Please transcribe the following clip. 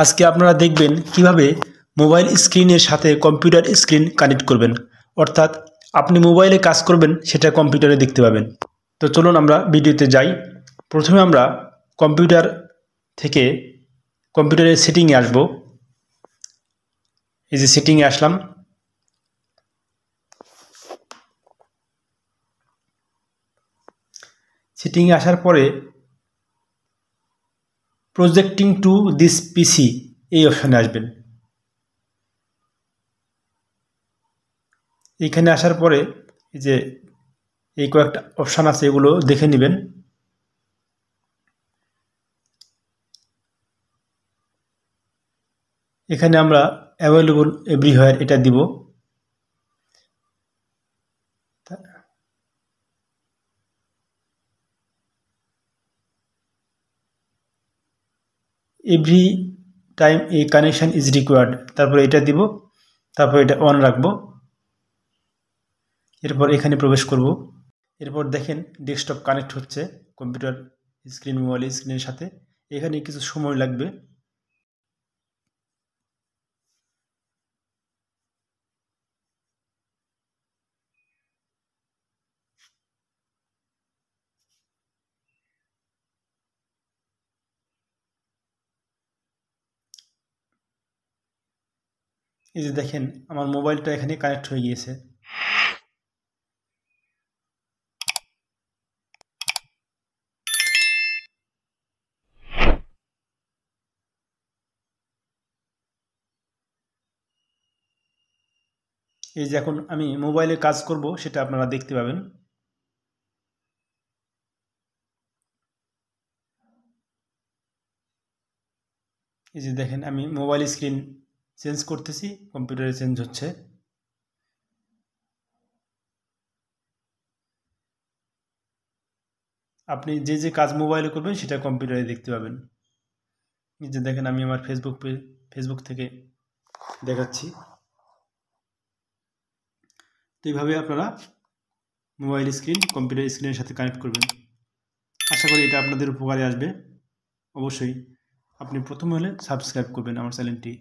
আজকে আপনারা দেখবেন কিভাবে মোবাইল স্ক্রিনের সাথে কম্পিউটার স্ক্রিন কানেক্ট করবেন, অর্থাৎ আপনি মোবাইলে কাজ করবেন সেটা কম্পিউটারে দেখতে পাবেন। তো চলুন আমরা ভিডিওতে যাই। প্রথমে আমরা কম্পিউটার থেকে কম্পিউটারের সেটিংয়ে আসব। এই যে সেটিংয়ে আসলাম। সেটিংয়ে আসার পরে প্রজেক্টিং টু দিস পিসি এই অপশানে আসবেন। এইখানে আসার পরে এই যে এই কয়েকটা অপশান আছে, এগুলো দেখে নেবেন। এখানে আমরা অ্যাভেলেবল এভরিহোয়ার এটা দিব। Every time A connection is required, তারপরে এটা দিব, তারপর এটা অন রাখবো। এরপর এখানে প্রবেশ করব। এরপর দেখেন ডেস্কটপ কানেক্ট হচ্ছে কম্পিউটার স্ক্রিন, মোবাইল স্ক্রিনের সাথে। এখানে কিছু সময় লাগবে। এই যে দেখেন আমার মোবাইলটা এখানে কানেক্ট হয়ে গিয়েছে। এই যে এখন আমি মোবাইলে কাজ করব সেটা আপনারা দেখতে পাবেন। এই যে দেখেন আমি মোবাইল স্ক্রিন চেঞ্জ করতেছি, কম্পিউটারে চেঞ্জ হচ্ছে। আপনি যে যে কাজ মোবাইলে করবেন সেটা কম্পিউটারে দেখতে পাবেন। এই যে দেখেন আমি আমার ফেসবুক থেকে দেখাচ্ছি। তো এইভাবে আপনারা মোবাইল স্ক্রিন কম্পিউটার স্ক্রিনের সাথে কানেক্ট করবেন। আশা করি এটা আপনাদের উপকারে আসবে। অবশ্যই আপনি প্রথম হলে সাবস্ক্রাইব করবেন আমার চ্যানেলটি।